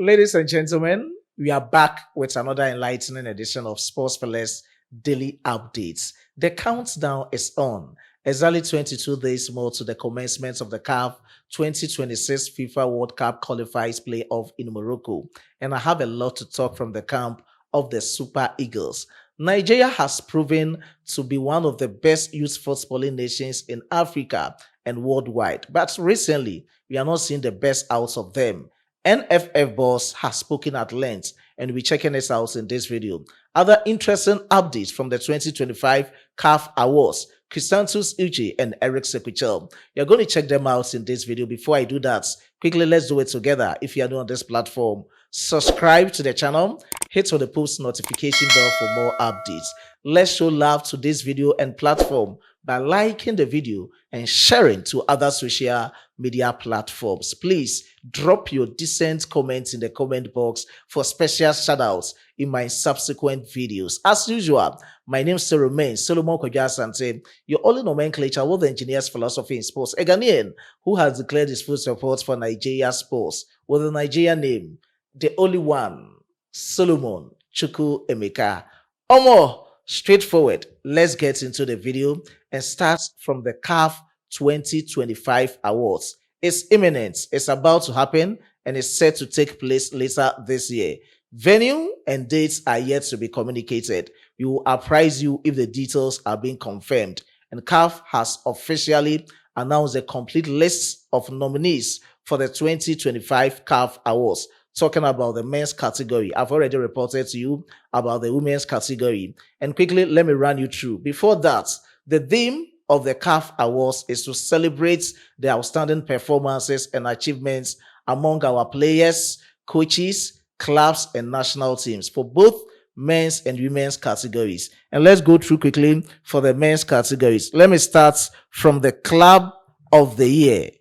Ladies and gentlemen, we are back with another enlightening edition of Sports for Less Daily Updates. The countdown is on. Exactly 22 days more to the commencement of the CAF 2026 FIFA World Cup qualifiers playoff in Morocco. And I have a lot to talk from the camp of the Super Eagles. Nigeria has proven to be one of the best youth footballing nations in Africa and worldwide. But recently, we are not seeing the best out of them. NFF boss has spoken at length, and we're checking this out in this video. Other interesting updates from the 2025 CAF Awards, Chrysanus Uche and Eric Sekuchel. You're going to check them out in this video. Before I do that, quickly let's do it together. If you are new on this platform, subscribe to the channel, hit on the post notification bell for more updates. Let's show love to this video and platform by liking the video and sharing to other social media platforms. Please drop your decent comments in the comment box for special shoutouts in my subsequent videos. As usual, my name still remains Solomon Asante, your only nomenclature with the engineer's philosophy in sports, a Ghanaian who has declared his full support for Nigeria sports with a Nigerian name, the only one, Solomon Chukwu Emeka. Omo, straightforward. Let's get into the video and start from the CAF 2025 Awards. It's imminent. It's about to happen and it's set to take place later this year. Venue and dates are yet to be communicated. We will apprise you if the details are being confirmed. And CAF has officially announced a complete list of nominees for the 2025 CAF Awards. Talking about the men's category, I've already reported to you about the women's category. And quickly, let me run you through. Before that, the theme of the CAF Awards is to celebrate the outstanding performances and achievements among our players, coaches, clubs, and national teams for both men's and women's categories. And let's go through quickly for the men's categories. Let me start from the Club of the Year.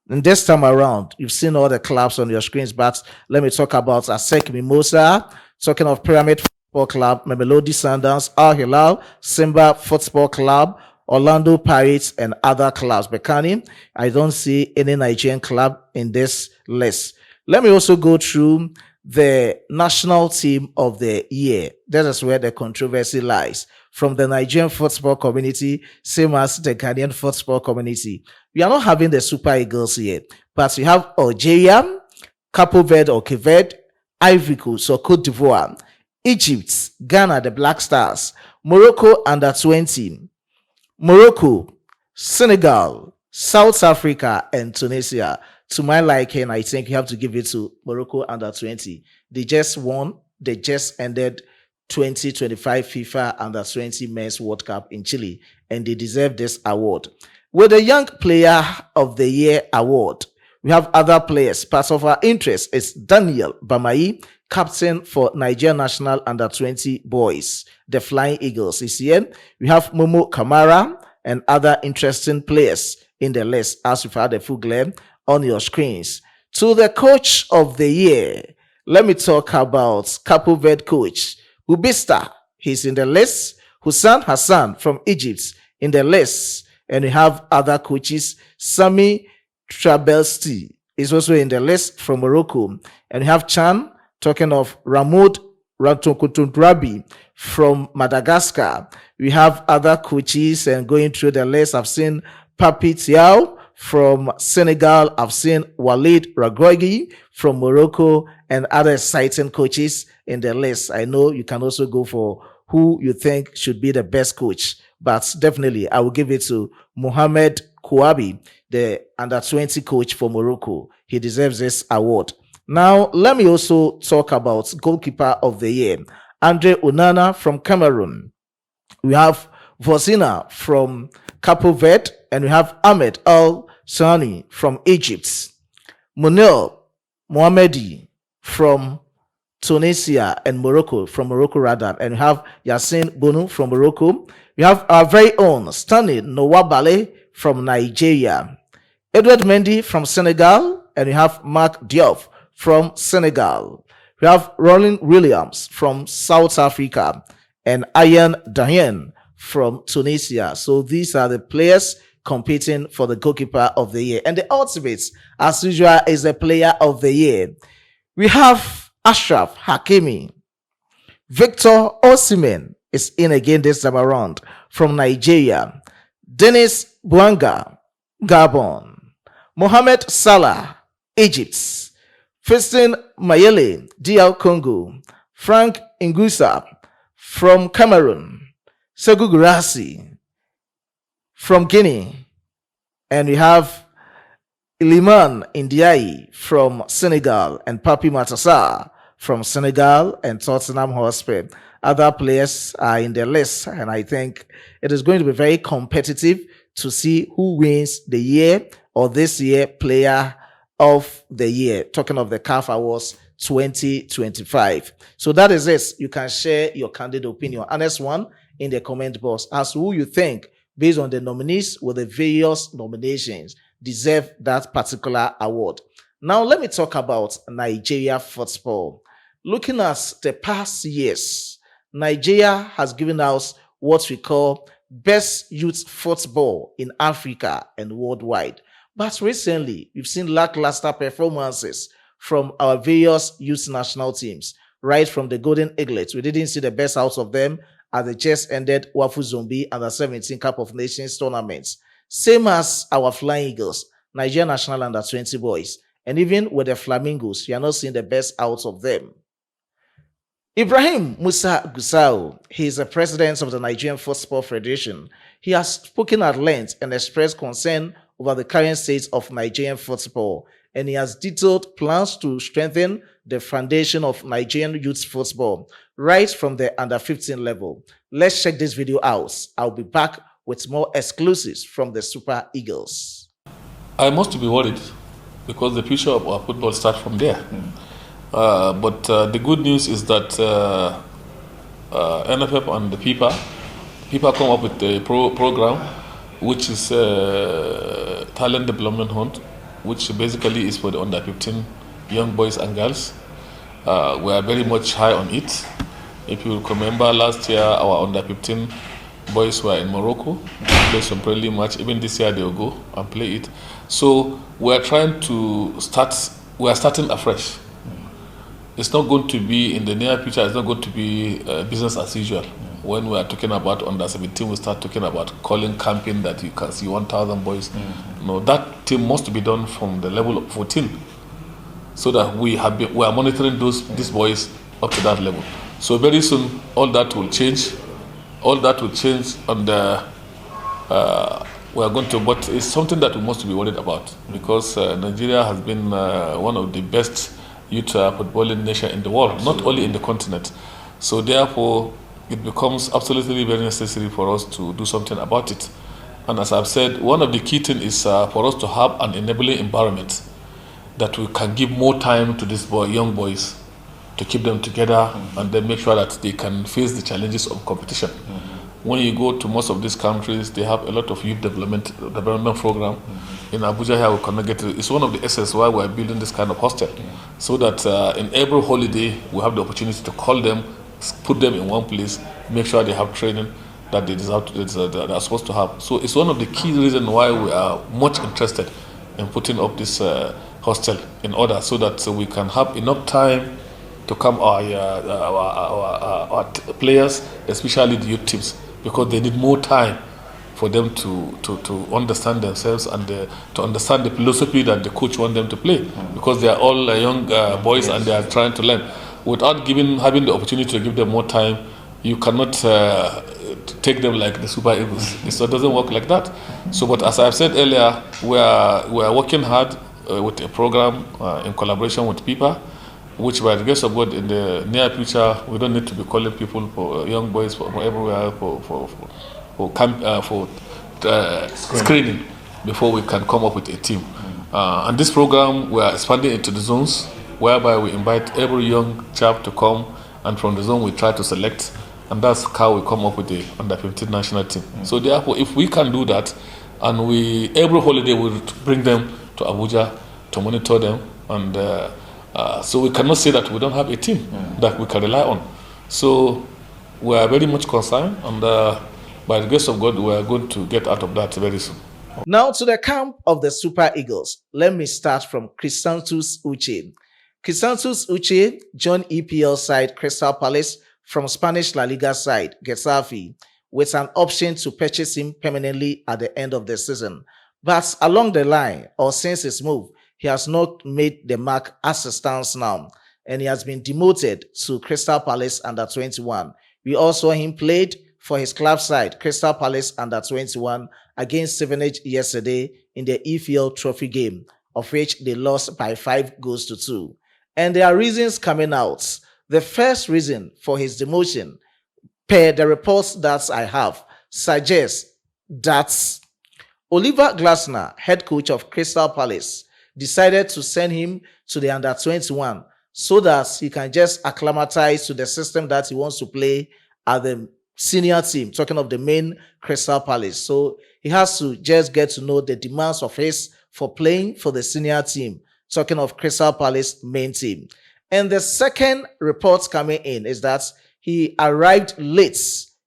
And this time around, you've seen all the clubs on your screens, but let me talk about ASEC Mimosa, talking of Pyramid Football Club, Mamelodi Sundowns, Al Hilal, Simba Football Club, Orlando Pirates, and other clubs. Bekani, I don't see any Nigerian club in this list. Let me also go through the national team of the year. That is where the controversy lies. From the Nigerian football community, same as the Ghanaian football community. We are not having the Super Eagles here, but we have Algeria, Cape Verde or Cape Verde, Ivory Coast or Cote d'Ivoire, Egypt, Ghana, the Black Stars, Morocco under 20, Morocco, Senegal, South Africa, and Tunisia. To my liking, I think you have to give it to Morocco under 20. They just won. They just ended 2025 FIFA under 20 Men's World Cup in Chile, and they deserve this award. With the Young Player of the Year award, we have other players. Part of our interest is Daniel Bameyi, captain for Nigeria National under 20 boys, the Flying Eagles. Is here. We have Momo Kamara and other interesting players in the list, as we've had a full glare on your screens. To the Coach of the Year, let me talk about Cape Verde coach Ubista. He's in the list. Hussein Hassan from Egypt in the list. And we have other coaches. Sami Trabelsi is also in the list from Morocco. And we have Chan, talking of Ramoud Rantokutundrabi from Madagascar. We have other coaches, and going through the list, I've seen Papi Tiao from Senegal. I've seen Walid Ragogi from Morocco, and other exciting coaches in the list. I know you can also go for who you think should be the best coach, but definitely I will give it to Mohamed Kouabi, the under 20 coach for Morocco. He deserves this award. Now, let me also talk about goalkeeper of the year. Andre Onana from Cameroon. We have Vozina from Cape Verde, and we have Ahmed Al Sani from Egypt. Munir Mohamedi from Tunisia and Morocco, and we have Yassine Bono from Morocco. We have our very own Stanley Nowabale from Nigeria, Edward Mendy from Senegal, and we have Mark Diop from Senegal. We have Roland Williams from South Africa and Ian Dayen from Tunisia. So these are the players competing for the goalkeeper of the year. And the ultimate, as usual, is the player of the year. We have Ashraf Hakimi. Victor Osimhen is in again this time around from Nigeria. Dennis Bouanga, Gabon. Mohamed Salah, Egypt. Fiston Mayele, DR Congo. Frank Ngusa from Cameroon. Segu Gurasi from Guinea. And we have Iliman Ndiaye from Senegal and Papi Matassa from Senegal and Tottenham Hotspur. Other players are in the list, and I think it is going to be very competitive to see who wins the year or this year player of the year. Talking of the CAF Awards 2025. So that is it. You can share your candid opinion. Honest one in the comment box as to who you think, based on the nominees with the various nominations, deserve that particular award. Now, let me talk about Nigeria football. Looking at the past years, Nigeria has given us what we call best youth football in Africa and worldwide. But recently, we've seen lackluster performances from our various youth national teams, right from the Golden Eaglets. We didn't see the best out of them as they just ended Wafu Zombi and the 17 Cup of Nations tournaments. Same as our Flying Eagles, Nigeria National Under 20 boys, and even with the Flamingos, you are not seeing the best out of them. Ibrahim Musa Gusau, he is the president of the Nigerian Football Federation. He has spoken at length and expressed concern over the current state of Nigerian football, and he has detailed plans to strengthen the foundation of Nigerian youth football right from the under 15 level. Let's check this video out. I'll be back with more exclusives from the Super Eagles. I must be worried because the future of our football starts from there. But the good news is that NFF and the FIFA come up with a program which is talent development hunt, which basically is for the under 15 young boys and girls. We are very much high on it. If you remember last year, our under 15 boys were in Morocco, play some friendly match. Even this year they will go and play it. So we are trying to starting afresh. It's not going to be in the near future, it's not going to be business as usual. When we are talking about under 17, we start talking about calling camping that you can see 1,000 boys. No, that thing must be done from the level of 14, so that we are monitoring these boys up to that level. So very soon, all that will change. All that will change, and we are going to. But it's something that we must be worried about because Nigeria has been one of the best youth footballing nation in the world, not only in the continent. So therefore, it becomes absolutely very necessary for us to do something about it. And as I've said, one of the key things is for us to have an enabling environment that we can give more time to these young boys to keep them together and then make sure that they can face the challenges of competition. When you go to most of these countries, they have a lot of youth development program. In Abuja here, we cannot get it. It's one of the essence why we are building this kind of hostel, so that in every holiday we have the opportunity to call them, put them in one place, make sure they have training that they deserve that are supposed to have. So it's one of the key reasons why we are much interested in putting up this hostel in order, so that we can have enough time to come our players, especially the youth teams, because they need more time for them to understand themselves and to understand the philosophy that the coach wants them to play, because they are all young boys and they are trying to learn. Without having the opportunity to give them more time, you cannot take them like the Super Eagles. It doesn't work like that. So, but as I've said earlier, we are working hard with a program in collaboration with FIFA, which by the grace of God in the near future, we don't need to be calling people for young boys from everywhere for screening before we can come up with a team. And this program, we are expanding into the zones, whereby we invite every young chap to come, and from the zone we try to select, and that's how we come up with the under 15 national team. So therefore, if we can do that, and every holiday we bring them to Abuja to monitor them, and so we cannot say that we don't have a team that we can rely on. So we are very much concerned, and by the grace of God, we are going to get out of that very soon. Now to the camp of the Super Eagles. Let me start from Chrysanus Uche. Chrysanus Uche joined EPL side Crystal Palace from Spanish La Liga side Getafe with an option to purchase him permanently at the end of the season. But along the line, or since his move, he has not made the mark as it stands now, and he has been demoted to Crystal Palace under 21. We also saw him played for his club side, Crystal Palace under 21, against Stevenage yesterday in the EPL trophy game, of which they lost by 5-2. And there are reasons coming out. The first reason for his demotion, per the reports that I have, suggests that Oliver Glasner, head coach of Crystal Palace, decided to send him to the under 21 so that he can just acclimatize to the system that he wants to play at the senior team, talking of the main Crystal Palace. So he has to just get to know the demands of his for playing for the senior team, talking of Crystal Palace main team. And the second report coming in is that he arrived late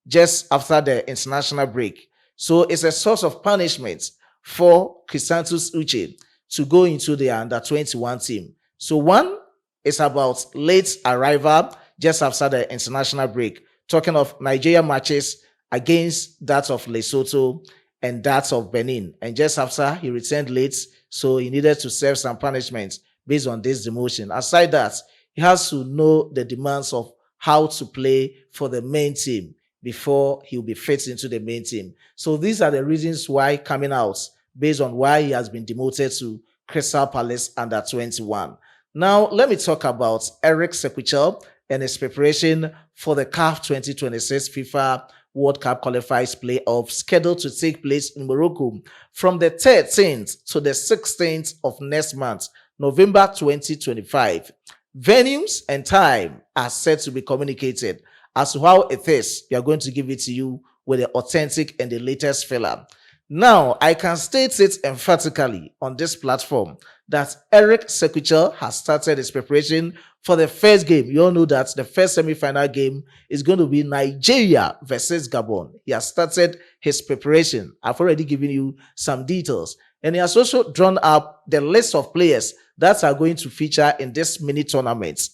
just after the international break. So it's a source of punishment for Chrysanus Uche to go into the under 21 team. So one is about late arrival just after the international break, talking of Nigeria matches against that of Lesotho and that of Benin. And just after, he returned late, so he needed to serve some punishment based on this demotion. Aside that, he has to know the demands of how to play for the main team before he'll be fit into the main team. So these are the reasons why coming out, based on why he has been demoted to Crystal Palace under 21. Now, let me talk about Eric Sequichel and his preparation for the CAF 2026 FIFA World Cup qualifiers playoff scheduled to take place in Morocco from the 13th to the 16th of next month, November 2025. Venues and time are set to be communicated. As to how it is, we are going to give it to you with the authentic and the latest filler. Now, I can state it emphatically on this platform that Eric Sequichel has started his preparation for the first game. You all know that the first semi-final game is going to be Nigeria versus Gabon. He has started his preparation. I've already given you some details. And he has also drawn up the list of players that are going to feature in this mini tournament.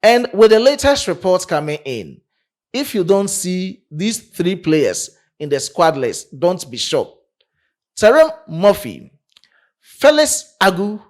And with the latest reports coming in, if you don't see these three players in the squad list, don't be shocked. Terem Murphy, Felix Agu,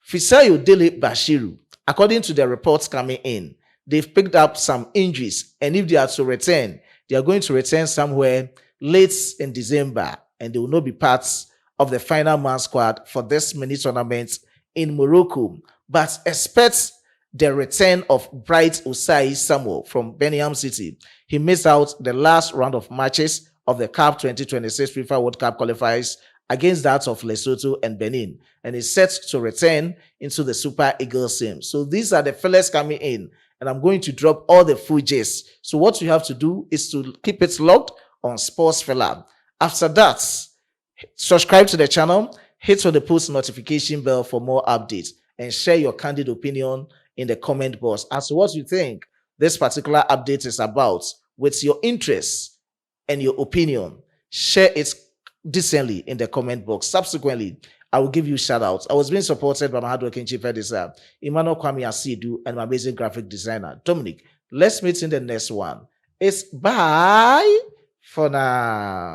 Fisayo Dele Bashiru, according to the reports coming in, they've picked up some injuries, and if they are to return, they are going to return somewhere late in December, and they will not be parts of the final man squad for this mini tournament in Morocco. But expect the return of Bright Osai Samuel from Birmingham City. He missed out the last round of matches of the CAF 2026 FIFA World Cup qualifiers against that of Lesotho and Benin, and is set to return into the Super Eagles team. So these are the fellas coming in, and I'm going to drop all the full gist. So what you have to do is to keep it logged on Sports Fella. After that, subscribe to the channel, hit on the post notification bell for more updates, and share your candid opinion in the comment box as to what you think this particular update is about with your interests and your opinion. Share it decently in the comment box. Subsequently, I will give you shout outs. I was being supported by my hardworking chief editor, Emmanuel Kwame Asidu, and my amazing graphic designer, Dominic. Let's meet in the next one. It's bye for now.